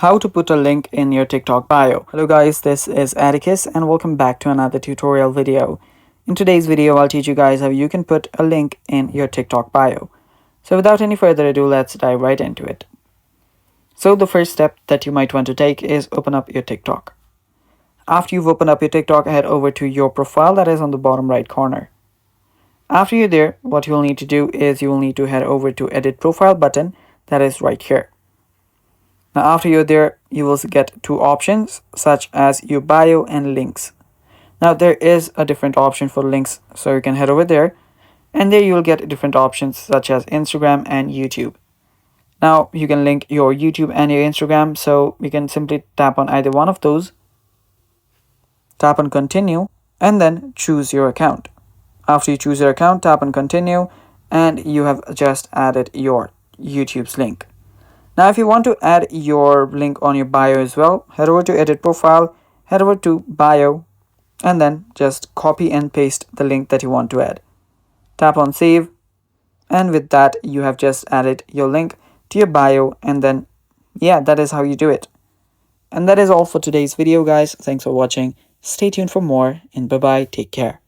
How to put a link in your TikTok bio. Hello guys, this is Atticus and welcome back to another tutorial video. In today's video, I'll teach you guys how you can put a link in your TikTok bio. So without any further ado, let's dive right into it. So the first step that you might want to take is open up your TikTok. After you've opened up your TikTok, head over to your profile that is on the bottom right corner. After you're there, what you'll need to do is you'll need to head over to edit profile button that is right here. Now after you're there, you will get two options such as your bio and links. Now there is a different option for links, so you can head over there and there you will get different options such as Instagram and YouTube. Now you can link your YouTube and your Instagram, so you can simply tap on either one of those, tap on continue and then choose your account. After you choose your account, tap on continue and you have just added your YouTube's link. Now if you want to add your link on your bio as well, head over to edit profile, head over to bio and then just copy and paste the link that you want to add. Tap on save and with that you have just added your link to your bio, and then that is how you do it. And that is all for today's video guys. Thanks for watching. Stay tuned for more and bye bye. Take care.